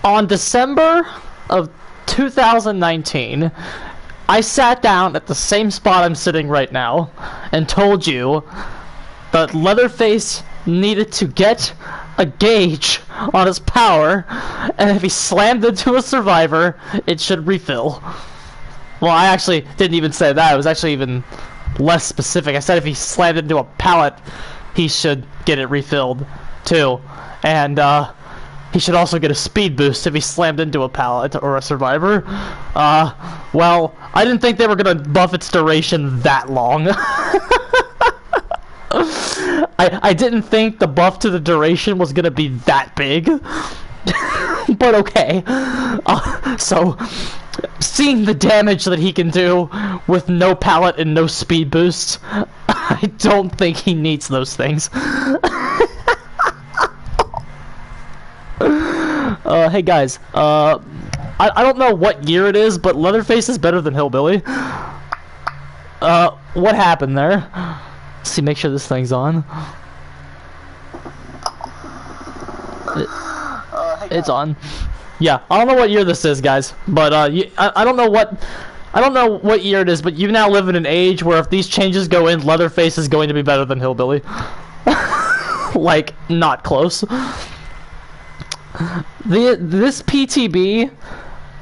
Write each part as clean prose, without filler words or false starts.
On December of 2019, I sat down at the same spot I'm sitting right now and told you that Leatherface needed to get a gauge on his power, and if he slammed into a survivor, it should refill. Well, I actually didn't even say that. It was actually even less specific. I said if he slammed into a pallet, he should get it refilled too, and he should also get a speed boost if he slammed into a pallet or a survivor. Well, I didn't think they were gonna buff its duration that long. I didn't think the buff to the duration was gonna be that big. But okay. So, seeing the damage that he can do with no pallet and no speed boost, I don't think he needs those things. Hey guys, I don't know what year it is, but Leatherface is better than Hillbilly. What happened there? Let's see, make sure this thing's on. It's on. Yeah, I don't know what year this is, guys, but I don't know what year it is, but you now live in an age where if these changes go in, Leatherface is going to be better than Hillbilly. Like, not close. This PTB,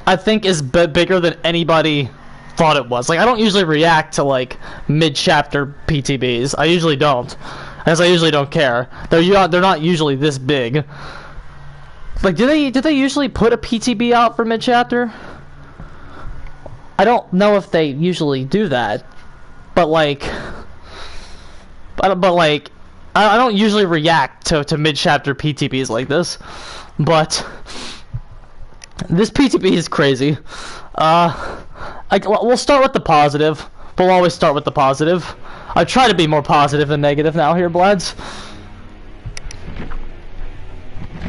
I think, is bigger than anybody thought it was. Like, I don't usually react to, like, mid-chapter PTBs. I usually don't, as I usually don't care. They're not usually this big. Like, do they usually put a PTB out for mid-chapter? I don't know if they usually do that, but like, I don't usually react to mid-chapter PTBs like this, but this PTB is crazy. We'll start with the positive. We'll always start with the positive. I try to be more positive than negative now here, Blads.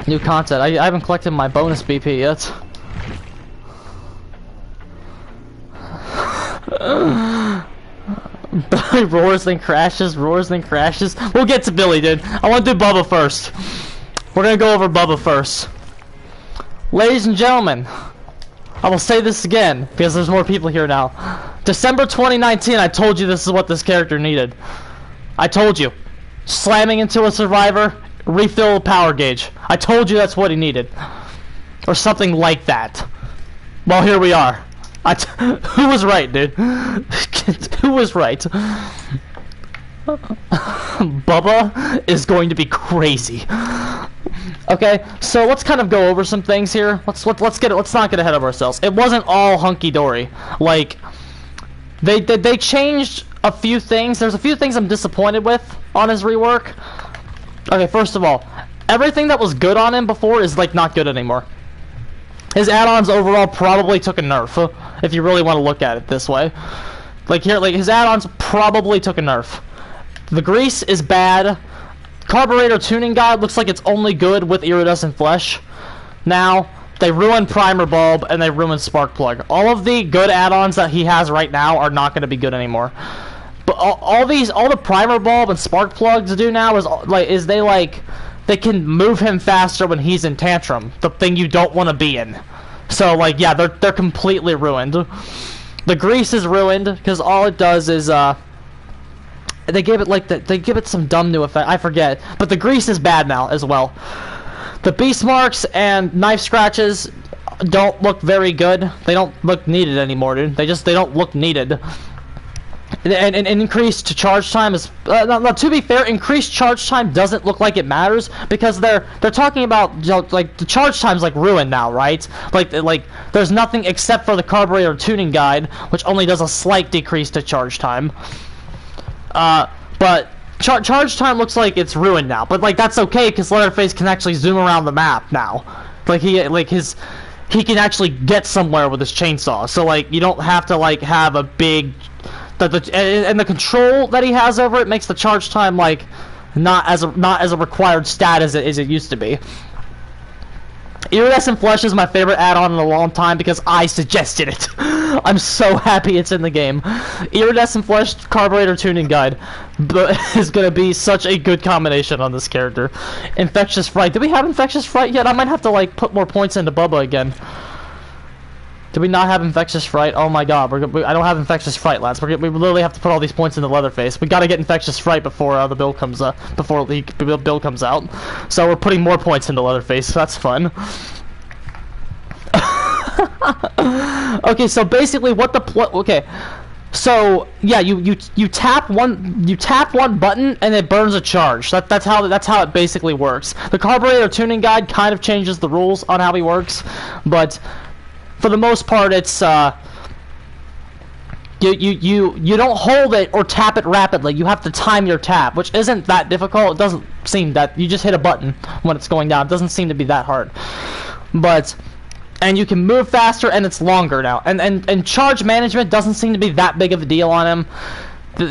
New content. I haven't collected my bonus BP yet. Billy roars then crashes, roars then crashes. We'll get to Billy, dude. I want to do Bubba first. We're gonna go over Bubba first. Ladies and gentlemen, I will say this again because there's more people here now. December 2019, I told you this is what this character needed. I told you. Slamming into a survivor, refill the power gauge. I told you that's what he needed. Or something like that. Well, here we are. Who was right, dude? Who was right? Bubba is going to be crazy. Okay, so let's kind of go over some things here. Let's not get ahead of ourselves. It wasn't all hunky dory. Like, they changed a few things. There's a few things I'm disappointed with on his rework. Okay, first of all, everything that was good on him before is like not good anymore. His add-ons overall probably took a nerf, if you really want to look at it this way. Like here, like his add-ons probably took a nerf. The grease is bad. Carburetor tuning guide looks like it's only good with iridescent flesh. Now, they ruined primer bulb and they ruined spark plug. All of the good add-ons that he has right now are not going to be good anymore. But all the primer bulb and spark plugs do now is they can move him faster when he's in tantrum, the thing you don't want to be in. So like, yeah, they're completely ruined. The grease is ruined because all it does is they give it some dumb new effect. I forget, but the grease is bad now as well. The beast marks and knife scratches don't look very good. They don't look needed anymore, dude. They don't look needed. And increased charge time is to be fair, increased charge time doesn't look like it matters because they're talking about, you know, like the charge time's like ruined now, right? Like there's nothing except for the carburetor tuning guide, which only does a slight decrease to charge time. But charge time looks like it's ruined now, but like that's okay because Leatherface can actually zoom around the map now. Like he can actually get somewhere with his chainsaw, so like you don't have to like have a big. And the control that he has over it makes the charge time like not as a required stat as it used to be. Iridescent Flesh is my favorite add-on in a long time because I suggested it. I'm so happy it's in the game. Iridescent Flesh Carburetor Tuning Guide is gonna be such a good combination on this character. Infectious Fright. Do we have Infectious Fright yet? I might have to like put more points into Bubba again. Do we not have Infectious Fright? Oh my god, I don't have Infectious Fright, lads. We literally have to put all these points into Leatherface. We gotta get Infectious Fright before the bill comes before the bill comes out. So we're putting more points into Leatherface. So that's fun. Okay, so basically, what the okay. So yeah, you tap one button and it burns a charge. That's how it basically works. The Carburetor Tuning Guide kind of changes the rules on how he works, but for the most part, it's you don't hold it or tap it rapidly. You have to time your tap, which isn't that difficult. It doesn't seem that you just hit a button when it's going down. It doesn't seem to be that hard, and you can move faster and it's longer now. And charge management doesn't seem to be that big of a deal on him.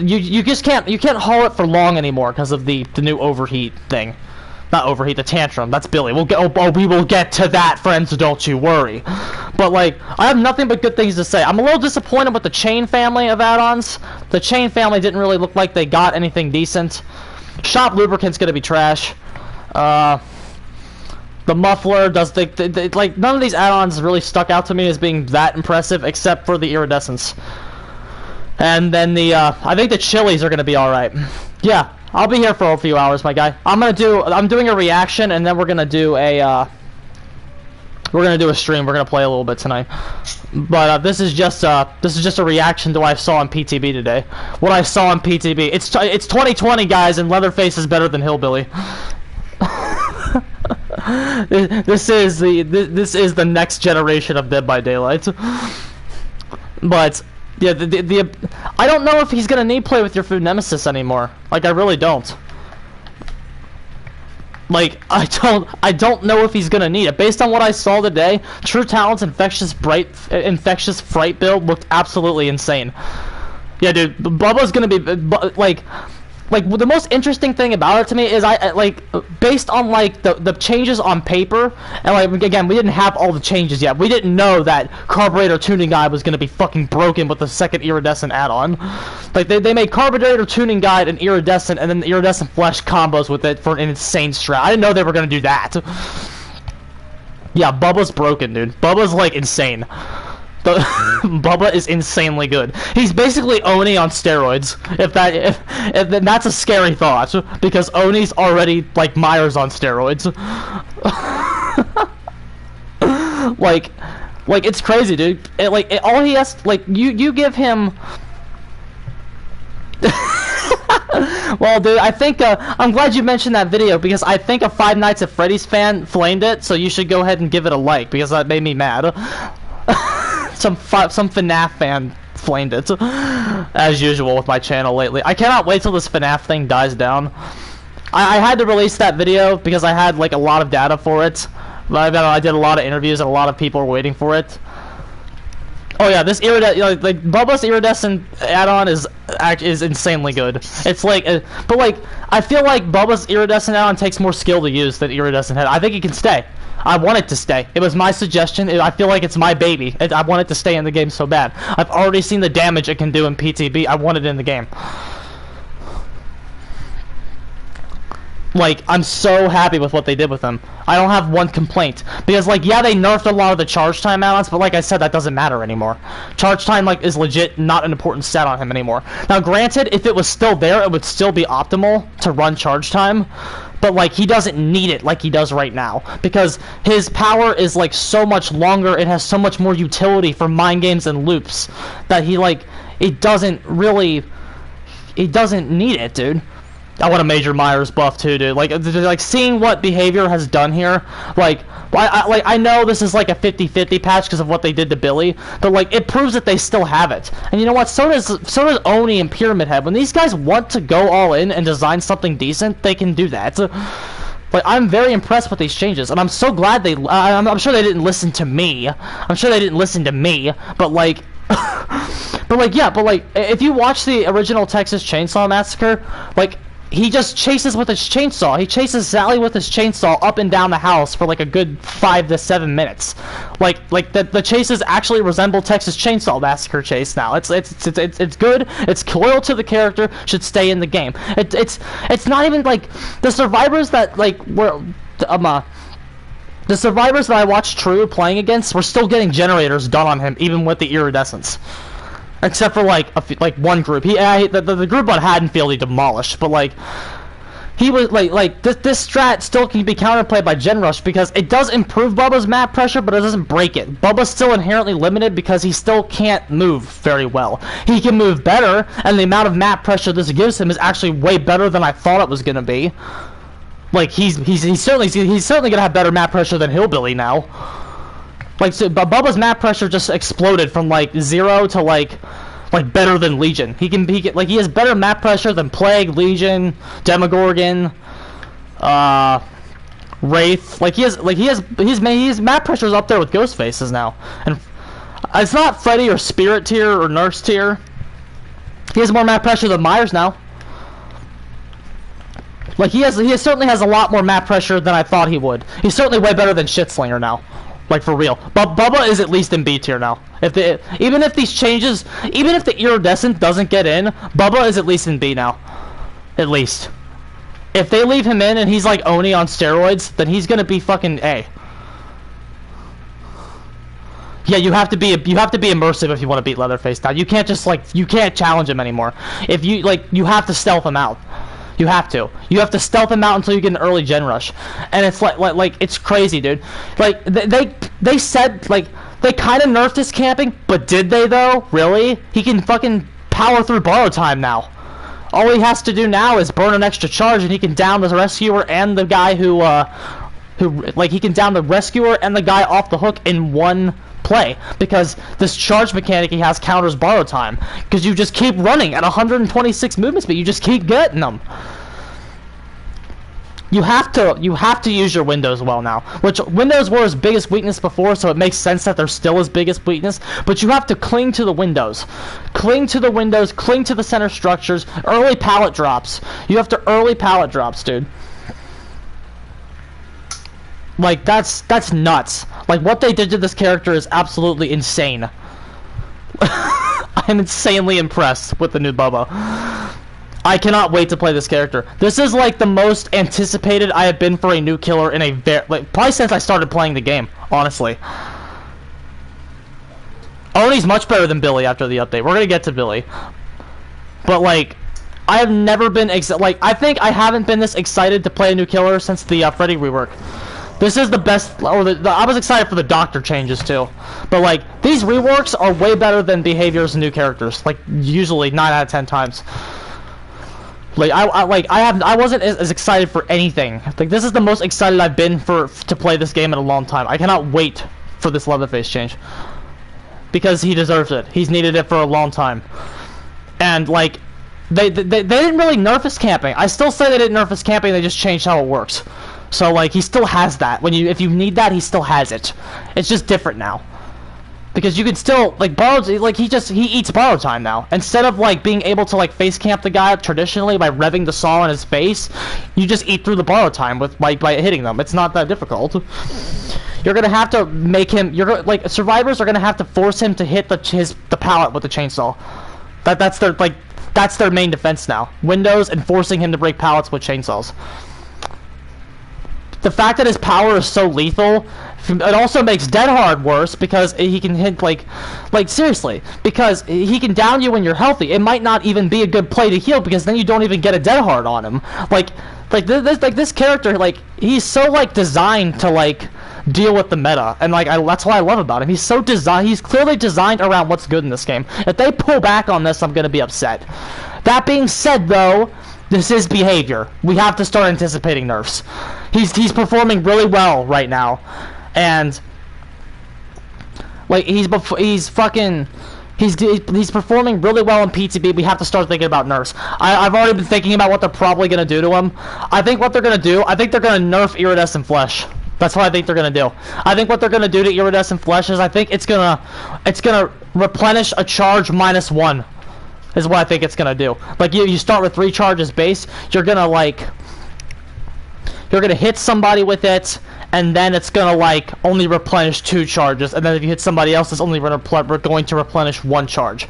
You just can't hold it for long anymore because of the new overheat thing. Not overheat, the tantrum. That's Billy. We'll get. We will get to that, friends. Don't you worry. But like, I have nothing but good things to say. I'm a little disappointed with the Chain family of add-ons. The Chain family didn't really look like they got anything decent. Shop Lubricant's gonna be trash. The Muffler does like none of these add-ons really stuck out to me as being that impressive, except for the Iridescence. And then I think the Chilies are gonna be all right. Yeah. I'll be here for a few hours, my guy. I'm doing a reaction, and then we're gonna do a stream. We're gonna play a little bit tonight. But this is just a reaction to what I saw on PTB today. What I saw on PTB. It's 2020, guys, and Leatherface is better than Hillbilly. This is the next generation of Dead by Daylight. But yeah, I don't know if he's gonna need Play With Your Food Nemesis anymore. Like, I really don't. Like, I don't know if he's gonna need it. Based on what I saw today, True Talent's Infectious Fright build looked absolutely insane. Yeah, dude, Bubba's gonna be like the most interesting thing about it to me is I like based on like the changes on paper, and like again, we didn't have all the changes yet. We didn't know that Carburetor Tuning Guide was gonna be fucking broken with the second Iridescent add-on. Like they made Carburetor Tuning Guide and Iridescent, and then the Iridescent Flesh combos with it for an insane strat. I didn't know they were gonna do that. Yeah, Bubba's broken, dude. Bubba's like insane. Bubba is insanely good. He's basically Oni on steroids. If that's a scary thought, because Oni's already like Myers on steroids. like it's crazy, dude. All he has, like you give him. Well, dude, I think I'm glad you mentioned that video because I think a Five Nights at Freddy's fan flamed it, so you should go ahead and give it a like because that made me mad. Some FNAF fan flamed it, as usual with my channel lately. I cannot wait till this FNAF thing dies down. I had to release that video because I had like a lot of data for it. I did a lot of interviews and a lot of people were waiting for it. Oh yeah, this like Bubba's Iridescent add-on is insanely good. It's like, but like I feel like Bubba's Iridescent add-on takes more skill to use than Iridescent had. I think it can stay. I want it to stay. It was my suggestion. I feel like it's my baby. I want it to stay in the game so bad. I've already seen the damage it can do in PTB. I want it in the game. Like, I'm so happy with what they did with him. I don't have one complaint. Because, like, yeah, they nerfed a lot of the charge time add-ons, but like I said, that doesn't matter anymore. Charge time, like, is legit not an important stat on him anymore. Now, granted, if it was still there, it would still be optimal to run charge time. But, like, he doesn't need it like he does right now. Because his power is, like, so much longer. It has so much more utility for mind games and loops. That he, like, it doesn't really... It doesn't need it, dude. I want a Major Myers buff, too, dude. Like seeing what behavior has done here. Like, I know this is, like, a 50-50 patch because of what they did to Billy. But, like, it proves that they still have it. And you know what? So does Oni and Pyramid Head. When these guys want to go all in and design something decent, they can do that. Like, I'm very impressed with these changes. And I'm so glad they... I'm sure they didn't listen to me. I'm sure they didn't listen to me. But, like... But, like, yeah. But, like, if you watch the original Texas Chainsaw Massacre, like... he just chases with his chainsaw. He chases Sally with his chainsaw up and down the house for like a good 5 to 7 minutes. Like the chases actually resemble Texas Chainsaw Massacre chase now. It's good. It's loyal to the character. Should stay in the game. It's not even like the survivors that like were the survivors that I watched True playing against were still getting generators done on him even with the iridescence. Except for like one group, the group on Haddonfield he demolished, but like he was like this strat still can be counterplayed by Gen Rush because it does improve Bubba's map pressure, but it doesn't break it. Bubba's still inherently limited because he still can't move very well. He can move better, and the amount of map pressure this gives him is actually way better than I thought it was gonna be. Like he's certainly gonna have better map pressure than Hillbilly now. Like, so, but Bubba's map pressure just exploded from like 0 to like better than Legion. He has better map pressure than Plague, Legion, Demogorgon, Wraith. Like his map pressure's up there with Ghost Faces now, and it's not Freddy or Spirit tier or Nurse tier. He has more map pressure than Myers now. Like he certainly has a lot more map pressure than I thought he would. He's certainly way better than Shitslinger now. Like for real. But Bubba is at least in B tier now. Even if these changes, even if the iridescent doesn't get in, Bubba is at least in B now. At least. If they leave him in and he's like Oni on steroids, then he's gonna be fucking A. Yeah, you have to be immersive if you want to beat Leatherface now. You can't just you can't challenge him anymore. If you have to stealth him out. You have to stealth him out until you get an early gen rush, and it's like it's crazy, dude. Like they said like they kind of nerfed his camping, but did they though? Really? He can fucking power through borrow time now. All he has to do now is burn an extra charge, and he can down the rescuer and the guy who he can down the rescuer and the guy off the hook in one play, because this charge mechanic he has counters borrow time, because you just keep running at 126 movement speed. You just keep getting them. You have to use your windows well now, which windows were his biggest weakness before, so it makes sense that they're still his biggest weakness, but you have to cling to the windows. Cling to the windows, cling to the center structures, early pallet drops. You have to early pallet drops, dude. Like, that's nuts. Like, what they did to this character is absolutely insane. I'm insanely impressed with the new Bubba. I cannot wait to play this character. This is like the most anticipated I have been for a new killer in a probably since I started playing the game, honestly. Oni's much better than Billy after the update. We're gonna get to Billy. But like, I have never been I think I haven't been this excited to play a new killer since the Freddy rework. This is the best, I was excited for the Doctor changes too, but like these reworks are way better than behaviors and new characters. Like usually 9 out of 10 times. Like I wasn't as excited for anything. Like this is the most excited I've been to play this game in a long time. I cannot wait for this Leatherface change because he deserves it. He's needed it for a long time, and like they didn't really nerf his camping. I still say they didn't nerf his camping. They just changed how it works. So like he still has that. If you need that, he still has it. It's just different now. Because you can still like borrow, like he eats borrow time now. Instead of like being able to like face camp the guy traditionally by revving the saw in his face, you just eat through the borrow time by hitting them. It's not that difficult. You're gonna have to make him. Survivors are gonna have to force him to hit the pallet with the chainsaw. That's their main defense now. Windows and forcing him to break pallets with chainsaws. The fact that his power is so lethal, it also makes Dead Hard worse because he can hit like seriously, because he can down you when you're healthy. It might not even be a good play to heal because then you don't even get a Dead Hard on him. This character, like he's so like designed to like deal with the meta, and like that's what I love about him. He's so designed. He's clearly designed around what's good in this game. If they pull back on this, I'm gonna be upset. That being said, though, this is behavior. We have to start anticipating nerfs. He's performing really well right now, and like he's performing really well in PTB. We have to start thinking about nerfs. I've already been thinking about what they're probably gonna do to him. I think they're gonna nerf Iridescent Flesh. That's what I think they're gonna do. I think what they're gonna do to Iridescent Flesh is I think it's gonna replenish a charge -1. is what I think it's gonna do. Like you start with 3 charges base, you're gonna hit somebody with it, and then it's gonna like only replenish 2 charges, and then if you hit somebody else, it's only going to replenish 1 charge.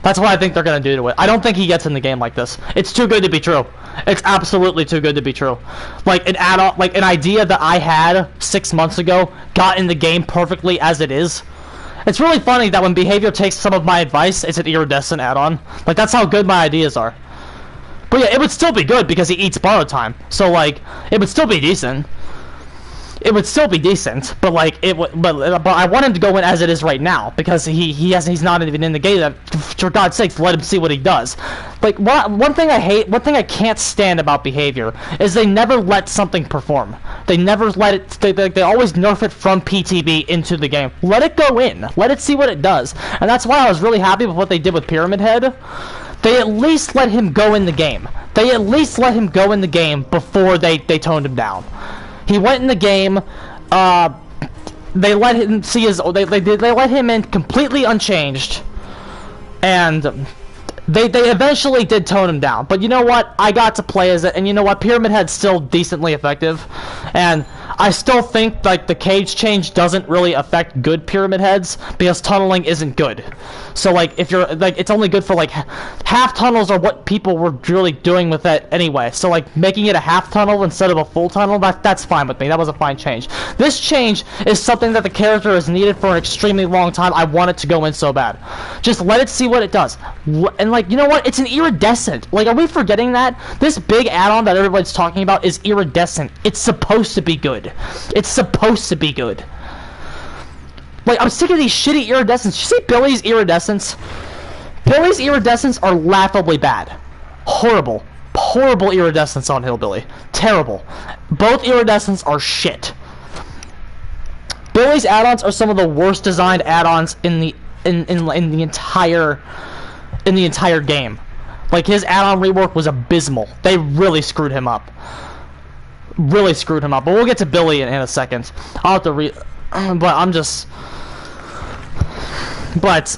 That's what I think they're gonna do to it. I don't think he gets in the game like this. It's too good to be true. It's absolutely too good to be true. Like an add-on, like an idea that I had 6 months ago got in the game perfectly as it is. It's really funny that when Behavior takes some of my advice, it's an iridescent add-on. Like that's how good my ideas are. But yeah, it would still be good because he eats borrow time. So like, it would still be decent. It would still be decent, but like but I want him to go in as it is right now because he's not even in the game. For God's sakes, let him see what he does. Like one thing I can't stand about Behavior is they never let something perform. They never let it. They always nerf it from PTB into the game. Let it go in. Let it see what it does. And that's why I was really happy with what they did with Pyramid Head. They at least let him go in the game. They at least let him go in the game before they toned him down. He went in the game. They let him see his. They let him in completely unchanged, and they eventually did tone him down. But you know what? I got to play as it, and you know what? Pyramid Head's still decently effective, and I still think like the cage change doesn't really affect good Pyramid Heads because tunneling isn't good. So like if you're like it's only good for like half tunnels are what people were really doing with it anyway. So like making it a half tunnel instead of a full tunnel, that's fine with me. That was a fine change. This change is something that the character has needed for an extremely long time. I want it to go in so bad. Just let it see what it does. And like you know what? It's an iridescent. Like are we forgetting that? This big add-on that everybody's talking about is iridescent. It's supposed to be good. It's supposed to be good. Like, I'm sick of these shitty iridescents. You see Billy's iridescents? Billy's iridescents are laughably bad. Horrible. Horrible iridescents on Hillbilly. Terrible. Both iridescents are shit. Billy's add-ons are some of the worst designed add-ons in the entire game. Like, his add-on rework was abysmal. They really screwed him up. Really screwed him up. But we'll get to Billy in a second. I'll have to but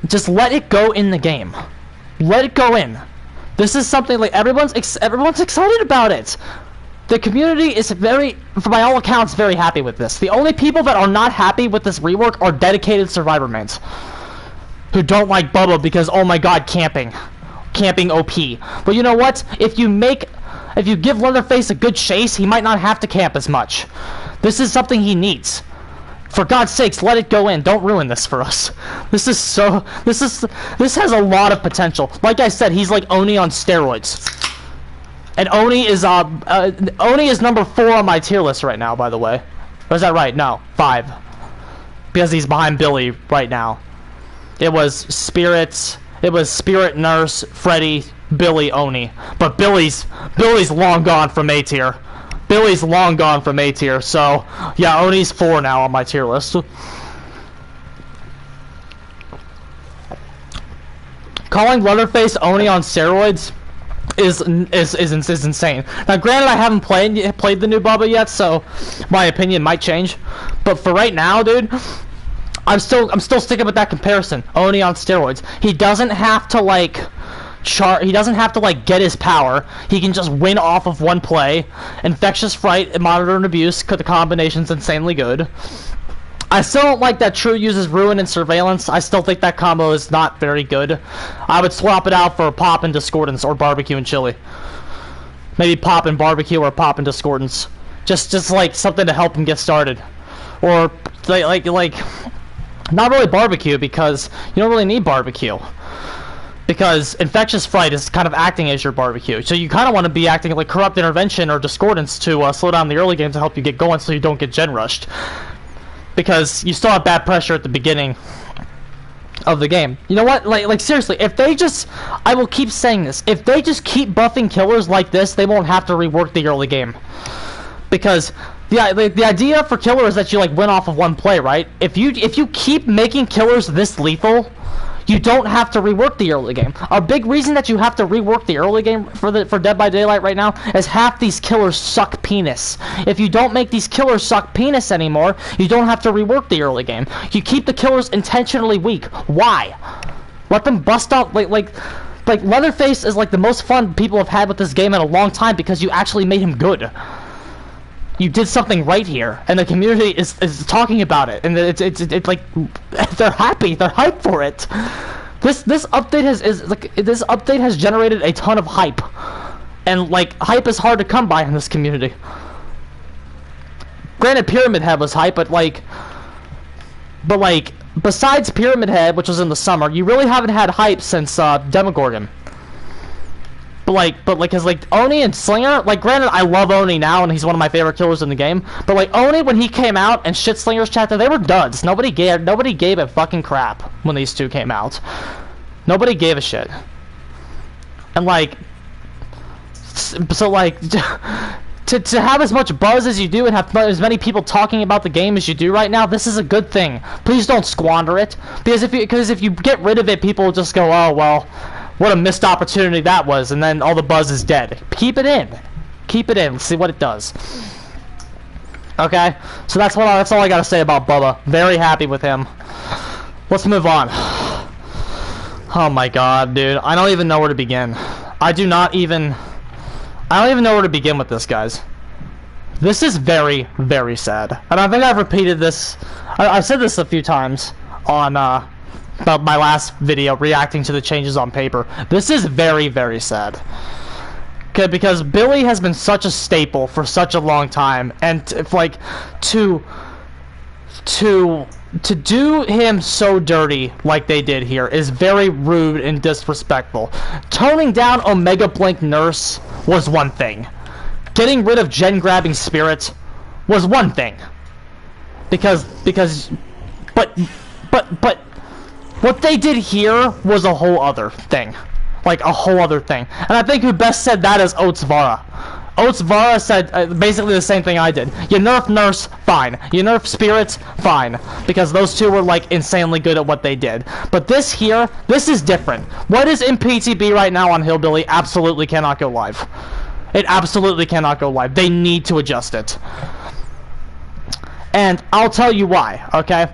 just let it go in the game. Let it go in. This is something like everyone's excited about it. The community is by all accounts, very happy with this. The only people that are not happy with this rework are dedicated survivor mains who don't like Bubba because oh my god, camping OP. But you know what? If you give Leatherface a good chase, he might not have to camp as much. This is something he needs. For God's sakes, let it go in. Don't ruin this for us. This has a lot of potential. Like I said, he's like Oni on steroids. And Oni is number 4 on my tier list right now, by the way. Or is that right? No, 5. Because he's behind Billy right now. It was Spirit Nurse, Freddy, Billy, Oni. But Billy's long gone from A tier. Billy's long gone from A tier, so yeah, Oni's 4 now on my tier list. Calling Leatherface Oni on steroids is insane. Now, granted, I haven't played the new Bubba yet, so my opinion might change. But for right now, dude, I'm still sticking with that comparison. Oni on steroids. He doesn't have to get his power. He can just win off of one play. Infectious Fright and Monitor and Abuse, the combination's insanely good. I still don't like that True uses Ruin and Surveillance. I still think that combo is not very good. I would swap it out for Pop and Discordance or Barbecue and Chili. Maybe Pop and Barbecue or Pop and Discordance. Just like something to help him get started. Or like not really Barbecue because you don't really need Barbecue. Because Infectious Fright is kind of acting as your barbecue. So you kind of want to be acting like Corrupt Intervention or Discordance to slow down the early game to help you get going so you don't get gen rushed. Because you still have bad pressure at the beginning of the game. You know what? Like seriously, if they just... I will keep saying this. If they just keep buffing killers like this, they won't have to rework the early game. Because... The idea for killer is that you like win off of one play, right? If you keep making killers this lethal... You don't have to rework the early game. A big reason that you have to rework the early game for Dead by Daylight right now is half these killers suck penis. If you don't make these killers suck penis anymore, you don't have to rework the early game. You keep the killers intentionally weak. Why? Let them bust out, like Leatherface is like the most fun people have had with this game in a long time because you actually made him good. You did something right here, and the community is talking about it, and it's like they're happy, they're hyped for it. This update has generated a ton of hype, and like hype is hard to come by in this community. Granted, Pyramid Head was hype, but like besides Pyramid Head, which was in the summer, you really haven't had hype since Demogorgon. But cause like Oni and Slinger, like granted I love Oni now and he's one of my favorite killers in the game, but like Oni when he came out and shit Slinger's chapter, they were duds. Nobody gave a fucking crap when these two came out. Nobody gave a shit. And like, so like to have as much buzz as you do and have as many people talking about the game as you do right now, this is a good thing. Please don't squander it, because if you get rid of it, people will just go, oh well, what a missed opportunity that was, and then all the buzz is dead. Keep it in. Keep it in. Let's see what it does. Okay? So that's all I gotta say about Bubba. Very happy with him. Let's move on. Oh my god, dude. I don't even know where to begin. I don't even know where to begin with this, guys. This is very, very sad. And I think I've repeated this. I've said this a few times on, about my last video reacting to the changes on paper. This is very, very sad. Okay, because Billy has been such a staple for such a long time, and if like to do him so dirty like they did here is very rude and disrespectful. Toning down Omega Blink Nurse was one thing. Getting rid of Gen grabbing Spirit was one thing. But what they did here was a whole other thing. Like, a whole other thing. And I think who best said that is Oats Vara. Oats Vara said basically the same thing I did. You nerf Nurse, fine. You nerf Spirits, fine. Because those two were, like, insanely good at what they did. But this here, this is different. What is in PTB right now on Hillbilly absolutely cannot go live. It absolutely cannot go live. They need to adjust it. And I'll tell you why, okay?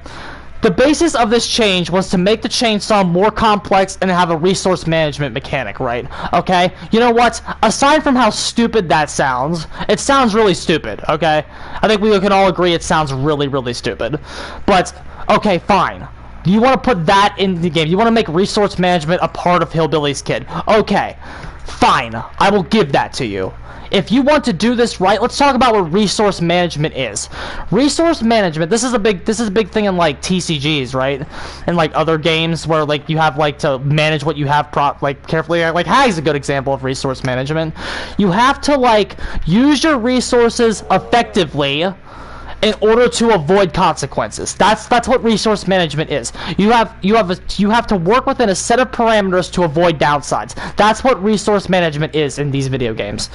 The basis of this change was to make the chainsaw more complex and have a resource management mechanic, right? Okay? You know what? Aside from how stupid that sounds, it sounds really stupid, okay? I think we can all agree it sounds really, really stupid. But, okay, fine. You want to put that in the game. You want to make resource management a part of Hillbilly's Kid. Okay. Fine. I will give that to you. If you want to do this right, let's talk about what resource management is. Resource management, this is a big thing in like TCGs, right? And like other games where like you have like to manage what you have carefully. Like Hag's a good example of resource management. You have to like use your resources effectively in order to avoid consequences. That's what resource management is. You have to work within a set of parameters to avoid downsides. That's what resource management is in these video games.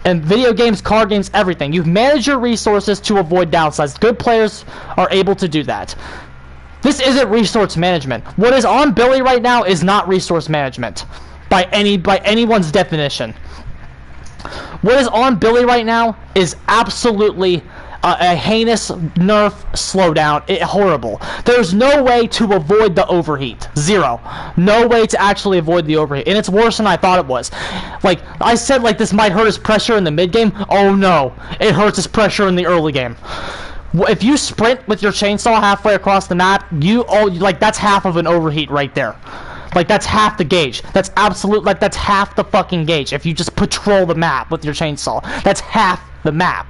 And video games, card games, everything. You manage your resources to avoid downsides. Good players are able to do that. This isn't resource management. What is on Billy right now is not resource management by anyone's definition. What is on Billy right now is absolutely a heinous nerf slowdown. Horrible. There's no way to avoid the overheat. Zero. No way to actually avoid the overheat. And it's worse than I thought it was. Like, I said, like, this might hurt his pressure in the mid game. Oh no. It hurts his pressure in the early game. If you sprint with your chainsaw halfway across the map, that's half of an overheat right there. Like, that's half the gauge. That's that's half the fucking gauge. If you just patrol the map with your chainsaw, that's half the map.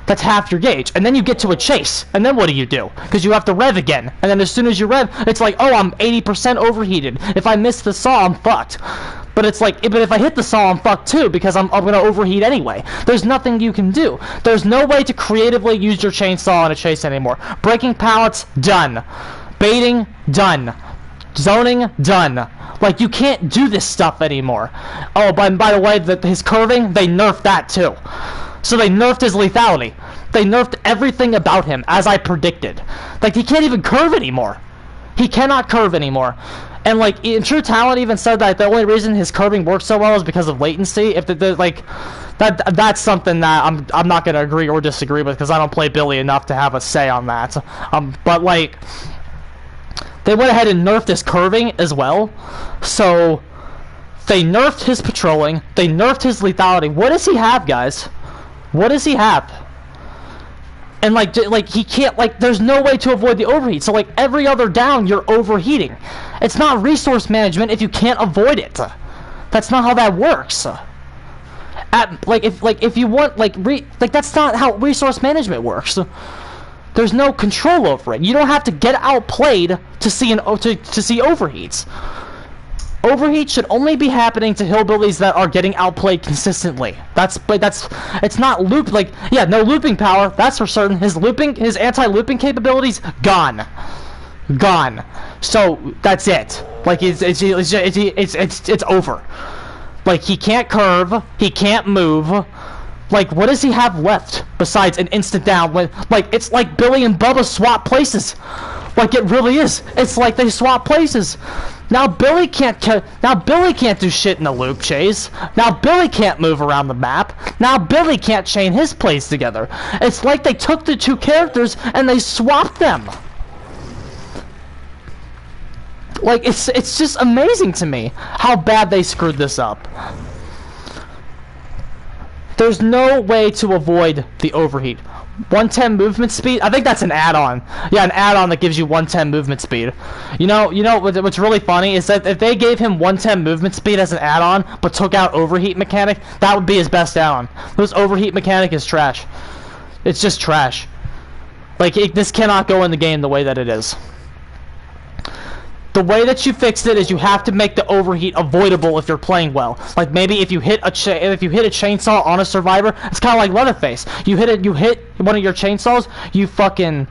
That's half your gauge. And then you get to a chase. And then what do? Because you have to rev again. And then as soon as you rev, it's like, oh, I'm 80% overheated. If I miss the saw, I'm fucked. But it's like, but if I hit the saw, I'm fucked too, because I'm going to overheat anyway. There's nothing you can do. There's no way to creatively use your chainsaw in a chase anymore. Breaking pallets, done. Baiting, done. Zoning, done. Like, you can't do this stuff anymore. Oh, by the way, his curving, they nerfed that too. So they nerfed his lethality. They nerfed everything about him, as I predicted. Like, he can't even curve anymore. He cannot curve anymore. And, like, True Talent even said that the only reason his curving works so well is because of latency. If that's something that I'm not going to agree or disagree with, because I don't play Billy enough to have a say on that. But, like, They went ahead and nerfed his curving as well. So they nerfed his patrolling. They nerfed his lethality. What does he have, guys? What does he have? And like he can't, like, there's no way to avoid the overheat. So like every other down, you're overheating. It's not resource management if you can't avoid it. That's not how that works. If you want, that's not how resource management works. There's no control over it. You don't have to get outplayed to see to see overheats. Overheat should only be happening to hillbillies that are getting outplayed consistently. It's not loop, no looping power, that's for certain. His anti-looping capabilities, gone. So that's it. Like it's over. Like he can't curve, he can't move. Like what does he have left besides an instant down? It's like Billy and Bubba swap places. Like it really is. It's like they swap places. Now Billy can't do shit in the loop chase. Now Billy can't move around the map. Now Billy can't chain his plays together. It's like they took the two characters and they swapped them. Like it's just amazing to me how bad they screwed this up. There's no way to avoid the overheat. 110 movement speed? I think that's an add-on. Yeah, an add-on that gives you 110 movement speed. You know what's really funny is that if they gave him 110 movement speed as an add-on, but took out overheat mechanic, that would be his best add-on. This overheat mechanic is trash. It's just trash. Like, this cannot go in the game the way that it is. The way that you fixed it is you have to make the overheat avoidable if you're playing well. Like maybe if you hit a chainsaw on a survivor, it's kind of like Leatherface. You hit one of your chainsaws, you fucking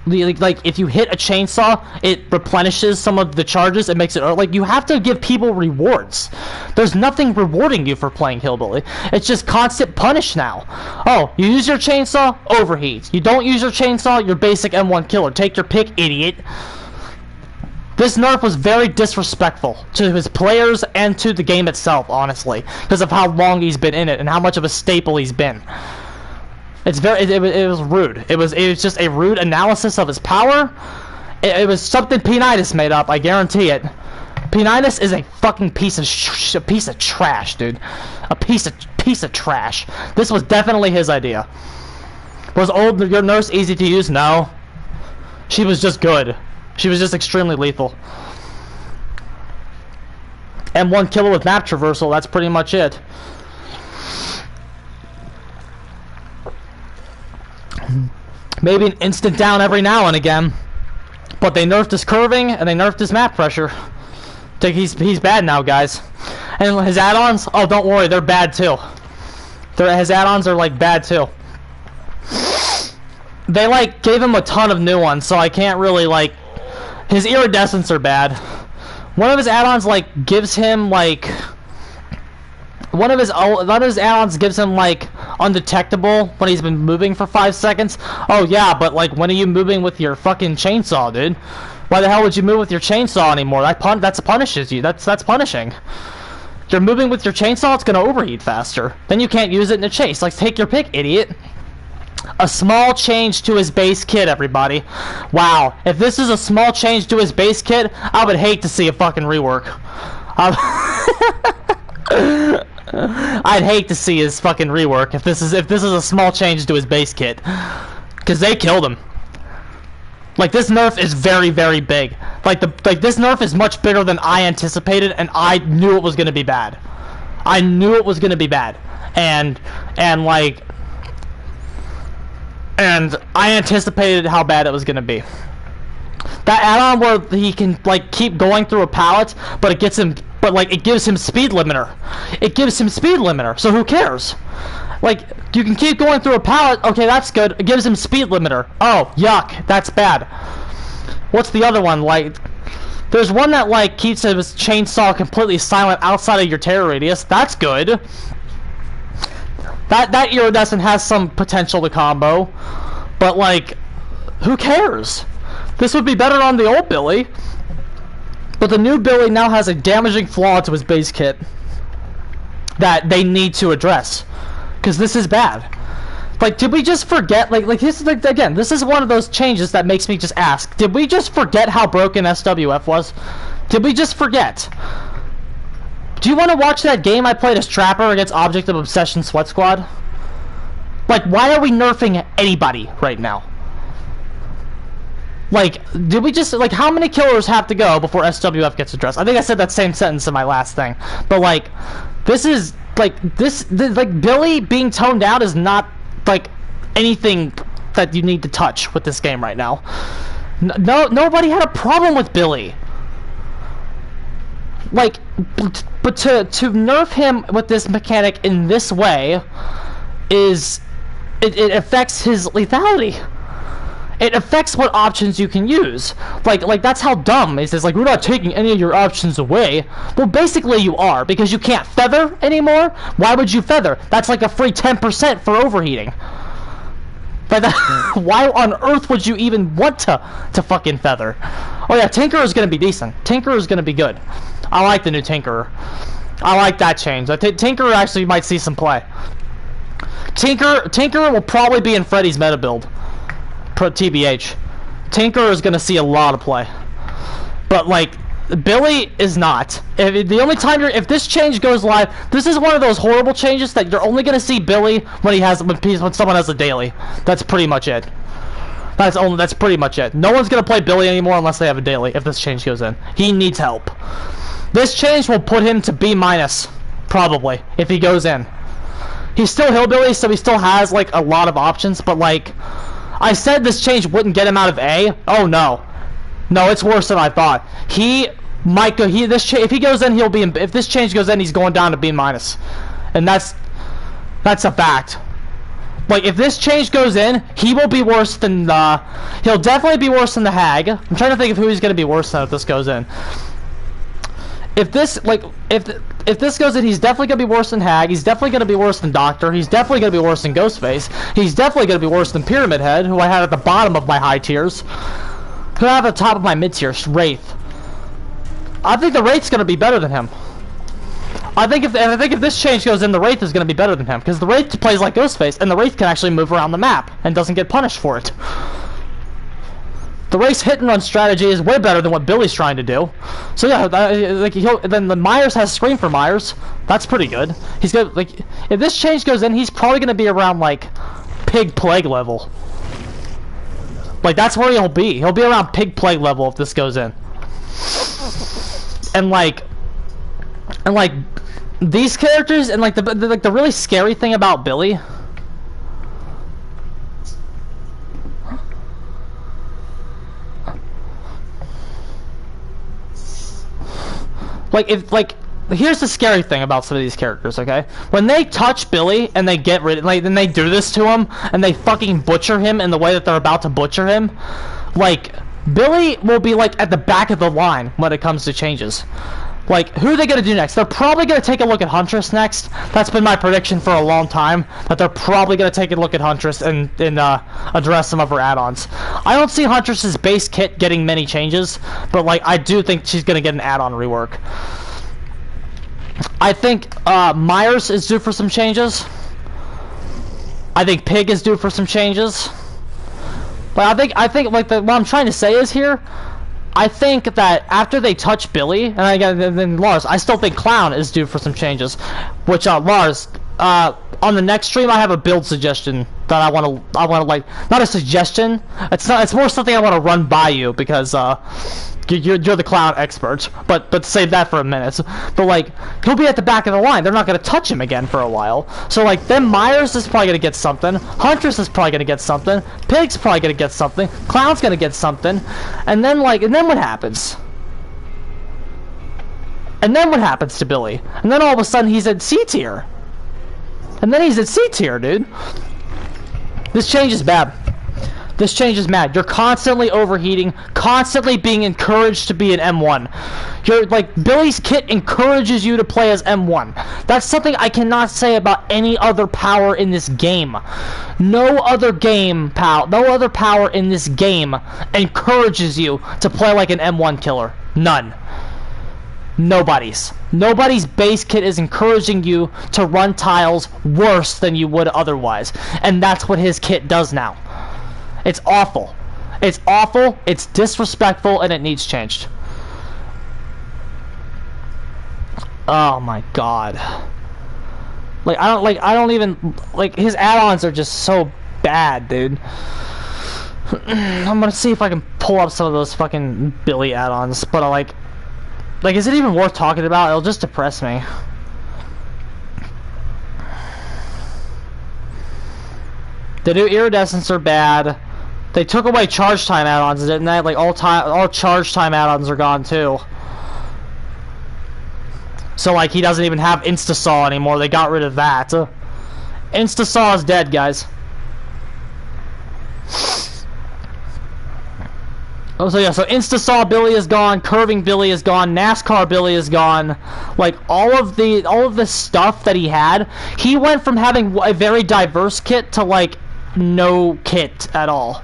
like if you hit a chainsaw, it replenishes some of the charges. It makes it like you have to give people rewards. There's nothing rewarding you for playing Hillbilly. It's just constant punish now. Oh, you use your chainsaw, overheat. You don't use your chainsaw, you're basic M1 killer. Take your pick, idiot. This nerf was very disrespectful to his players and to the game itself, honestly, because of how long he's been in it and how much of a staple he's been. It was rude. It was just a rude analysis of his power. It was something P-Nitus made up, I guarantee it. P-Nitus is a fucking piece of trash, dude. A piece of trash. This was definitely his idea. Was your nurse easy to use? No. She was just good. She was just extremely lethal. M1 killer with map traversal, that's pretty much it. Maybe an instant down every now and again. But they nerfed his curving and they nerfed his map pressure. He's bad now, guys. And his add-ons, oh, don't worry, they're bad too. His add-ons are like bad too. They like gave him a ton of new ones, so I can't really like. His iridescents are bad. One of his add-ons like gives him like. One of his add-ons gives him like undetectable when he's been moving for 5 seconds. Oh yeah, but like when are you moving with your fucking chainsaw, dude? Why the hell would you move with your chainsaw anymore? That's punishes you. That's punishing. You're moving with your chainsaw, it's gonna overheat faster. Then you can't use it in a chase. Like, take your pick, idiot. A small change to his base kit, everybody. Wow, if this is a small change to his base kit, I would hate to see a fucking rework. I'd hate to see his fucking rework if this is a small change to his base kit, because they killed him. Like, this nerf is very, very big. Like this nerf is much bigger than I anticipated, and I knew it was gonna be bad. I knew it was gonna be bad, and I anticipated how bad it was gonna be. That add-on where he can like keep going through a pallet, but it gives him speed limiter. It gives him speed limiter, so who cares? Like, you can keep going through a pallet, okay, that's good. It gives him speed limiter. Oh, yuck, that's bad. What's the other one? Like, there's one that like keeps his chainsaw completely silent outside of your terror radius. That's good. That iridescent has some potential to combo, but like, who cares? This would be better on the old Billy. But the new Billy now has a damaging flaw to his base kit that they need to address. Because this is bad. Like, did we just forget? Like this is like, again, this is one of those changes that makes me just ask: did we just forget how broken SWF was? Did we just forget? Do you want to watch that game I played as Trapper against Object of Obsession Sweat Squad? Like, why are we nerfing anybody right now? Like, did we just, like, how many killers have to go before SWF gets addressed? I think I said that same sentence in my last thing. But, like, this is, like, like, Billy being toned down is not, like, anything that you need to touch with this game right now. Nobody had a problem with Billy. Like, but to nerf him with this mechanic in this way is, it affects his lethality. It affects what options you can use. Like that's how dumb it is. Like, we're not taking any of your options away. Well, basically you are, because you can't feather anymore. Why would you feather? That's like a free 10% for overheating. But why on earth would you even want to fucking feather? Oh yeah, Tinkerer is gonna be decent. Tinkerer is gonna be good. I like the new Tinkerer. I like that change. I think Tinkerer actually might see some play. Tinkerer will probably be in Freddy's meta build. Pro TBH. Tinkerer is gonna see a lot of play. But like, Billy is not. The only time if this change goes live, this is one of those horrible changes that you're only gonna see Billy when someone has a daily. That's pretty much it. That's pretty much it. No one's gonna play Billy anymore unless they have a daily. If this change goes in, he needs help. This change will put him to B-, probably, if he goes in. He's still Hillbilly, so he still has like a lot of options. But like, I said this change wouldn't get him out of A. Oh no. No, it's worse than I thought. He might go. If he goes in, he'll be. If this change goes in, he's going down to B-, and that's a fact. Like, if this change goes in, he will be worse than he'll definitely be worse than the Hag. I'm trying to think of who he's going to be worse than if this goes in. If this goes in, he's definitely going to be worse than Hag. He's definitely going to be worse than Doctor. He's definitely going to be worse than Ghostface. He's definitely going to be worse than Pyramid Head, who I had at the bottom of my high tiers. Who I have at the top of my mid tiers, Wraith. I think the Wraith's going to be better than him. I think if this change goes in, the Wraith is going to be better than him, because the Wraith plays like Ghostface, and the Wraith can actually move around the map and doesn't get punished for it. The Wraith's hit and run strategy is way better than what Billy's trying to do. So yeah, then the Myers has Scream for Myers. That's pretty good. He's got, like, if this change goes in, he's probably going to be around like Pig Plague level. Like, that's where he'll be. He'll be around Pig Plague level if this goes in. And like these characters, and like the really scary thing about Billy. Here's the scary thing about some of these characters, okay? When they touch Billy and they get rid, then they do this to him and they fucking butcher him in the way that they're about to butcher him, like, Billy will be like at the back of the line when it comes to changes. Like, who are they gonna do next? They're probably gonna take a look at Huntress next. That's been my prediction for a long time, that they're probably gonna take a look at Huntress and address some of her add-ons. I don't see Huntress's base kit getting many changes, but like, I do think she's gonna get an add-on rework. I think Myers is due for some changes. I think Pig is due for some changes. But I think like what I'm trying to say is here, I think that after they touch Billy, and then Lars, I still think Clown is due for some changes. Which Lars, on the next stream, I have a build suggestion that I want to like, not a suggestion. It's more something I want to run by you, because you're the Clown expert. But save that for a minute. But like, he'll be at the back of the line. They're not gonna touch him again for a while. So like, then Myers is probably gonna get something. Huntress is probably gonna get something. Pig's probably gonna get something. Clown's gonna get something. And then what happens? And then what happens to Billy? And then all of a sudden he's at C tier. And then he's at C tier, dude. This change is bad. This change is mad. You're constantly overheating, constantly being encouraged to be an M1. You're like, Billy's kit encourages you to play as M1. That's something I cannot say about any other power in this game. No other power in this game encourages you to play like an M1 killer. None. Nobody's. Nobody's base kit is encouraging you to run tiles worse than you would otherwise. And that's what his kit does now. It's awful. It's awful, it's disrespectful, and it needs changed. Oh my god. I don't even, his add-ons are just so bad, dude. I'm gonna see if I can pull up some of those fucking Billy add-ons, but is it even worth talking about? It'll just depress me. The new iridescents are bad. They took away charge time add-ons, didn't they? Like all charge time add-ons are gone too. So he doesn't even have Instasaw anymore. They got rid of that. Instasaw is dead, guys. Oh, so yeah, so Instasaw Billy is gone, Curving Billy is gone, NASCAR Billy is gone. All of the stuff that he had, he went from having a very diverse kit to no kit at all.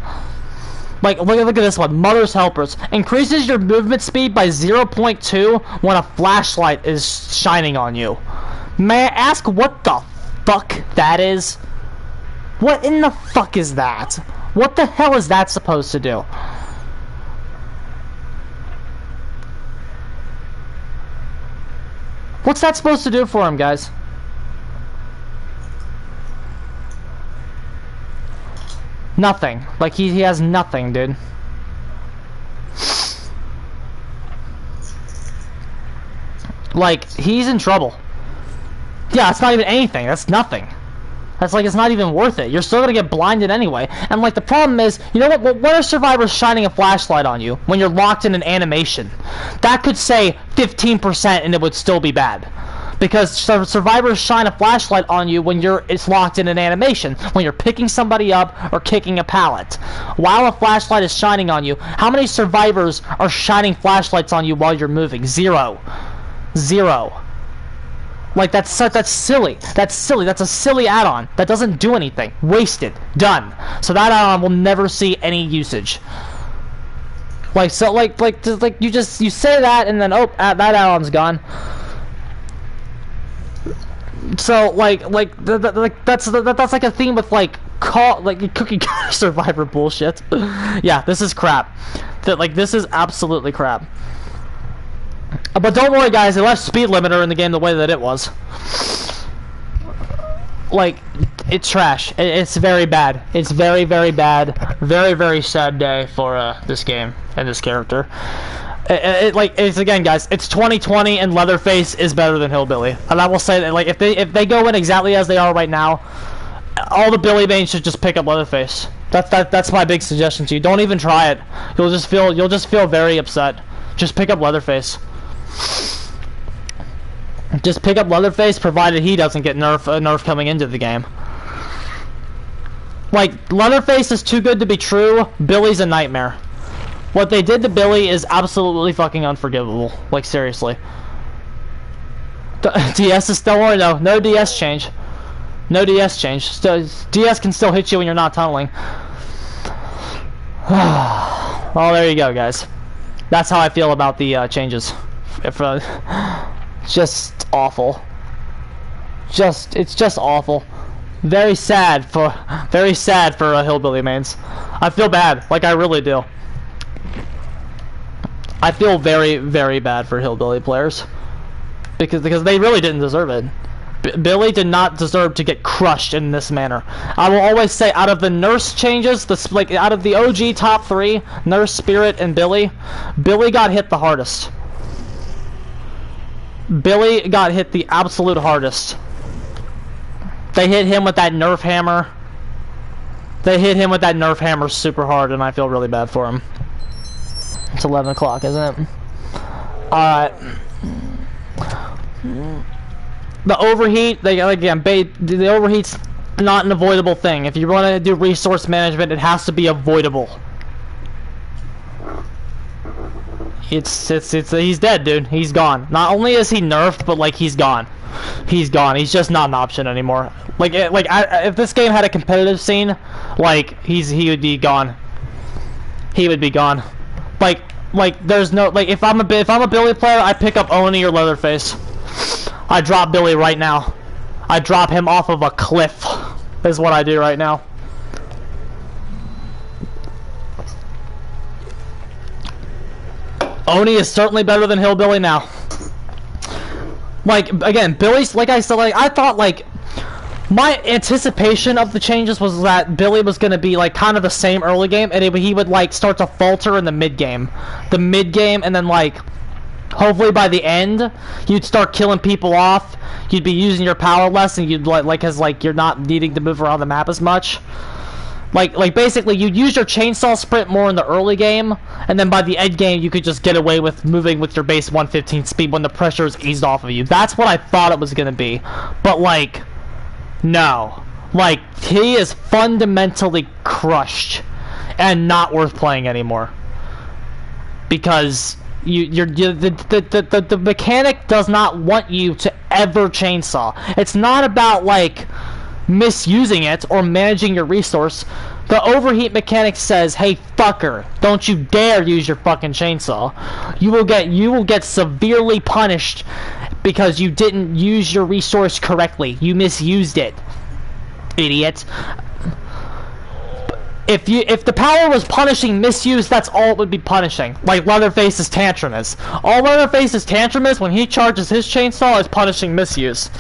Look at this one. Mother's Helpers increases your movement speed by 0.2 when a flashlight is shining on you. May I ask what the fuck that is? What in the fuck is that? What the hell is that supposed to do? What's that supposed to do for him, guys? Nothing. He has nothing, dude. He's in trouble. Yeah, it's not even anything. That's nothing. That's it's not even worth it. You're still gonna get blinded anyway. And the problem is, you know what are survivors shining a flashlight on you when you're locked in an animation? That could say 15% and it would still be bad. Because survivors shine a flashlight on you when it's locked in an animation, when you're picking somebody up or kicking a pallet. While a flashlight is shining on you, how many survivors are shining flashlights on you while you're moving? Zero. Zero. That's silly. That's silly. That's a silly add-on. That doesn't do anything. Wasted. Done. So that add-on will never see any usage. You say that and then that add-on's gone. So that's a theme with cookie cutter survivor bullshit. Yeah, this is crap. This is absolutely crap. But don't worry, guys. They left speed limiter in the game the way that it was. It's trash. It's very bad. It's very, very bad. Very, very sad day for this game and this character. It's again, guys. It's 2020 and Leatherface is better than Hillbilly. And I will say that if they go in exactly as they are right now, all the Billy mains should just pick up Leatherface. That's my big suggestion to you. Don't even try it. You'll just feel very upset. Just pick up Leatherface. Just pick up Leatherface, provided he doesn't get nerf coming into the game. Leatherface is too good to be true. Billy's a nightmare. What they did to Billy is absolutely fucking unforgivable. Seriously. DS is still or no? No DS change. No DS change. DS can still hit you when you're not tunneling. Well, there you go, guys. That's how I feel about the changes. Just awful. It's just awful. Very sad for Hillbilly mains. I feel bad. I really do. I feel very, very bad for Hillbilly players because they really didn't deserve it. Billy did not deserve to get crushed in this manner. I will always say, out of the nurse changes, out of the OG top 3, Nurse, Spirit, and Billy got hit the hardest. Billy got hit the absolute hardest. They hit him with that nerf hammer. They hit him with that nerf hammer super hard, and I feel really bad for him. It's 11 o'clock, isn't it? Alright. The overheat, the overheat's not an avoidable thing. If you want to do resource management, it has to be avoidable. He's dead, dude. He's gone. Not only is he nerfed, but he's gone. He's gone. He's just not an option anymore. If this game had a competitive scene, he would be gone. He would be gone. Like, there's no, like, if I'm a Billy player, I pick up Oni or Leatherface. I drop Billy right now. I drop him off of a cliff, is what I do right now. Oni is certainly better than Hillbilly now. Like, again, Billy's, like I said, like, I thought, like, my anticipation of the changes was that Billy was going to be, like, kind of the same early game, and he would, like, start to falter in the mid-game. The mid-game, and then, like, hopefully by the end, you'd start killing people off, you'd be using your power less, and you'd, like, cause, like, you're not needing to move around the map as much. Like basically, you'd use your chainsaw sprint more in the early game, and then by the end game, you could just get away with moving with your base 115 speed when the pressure is eased off of you. That's what I thought it was gonna be. But, like, no. Like, he is fundamentally crushed and not worth playing anymore. Because the mechanic does not want you to ever chainsaw. It's not about, like, misusing it or managing your resource. The overheat mechanic says, hey fucker, don't you dare use your fucking chainsaw. You will get severely punished because you didn't use your resource correctly. You misused it, idiot. If the power was punishing misuse, that's all it would be punishing. Like Leatherface's tantrum is. All Leatherface's tantrum is when he charges his chainsaw is punishing misuse.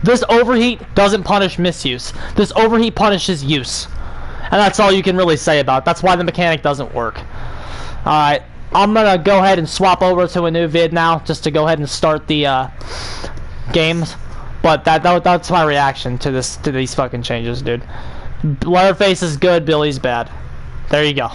This overheat doesn't punish misuse. This overheat punishes use. And that's all you can really say about it. That's why the mechanic doesn't work. Alright, I'm gonna go ahead and swap over to a new vid now, just to go ahead and start the games. But that's my reaction to these fucking changes, dude. Leatherface is good, Billy's bad. There you go.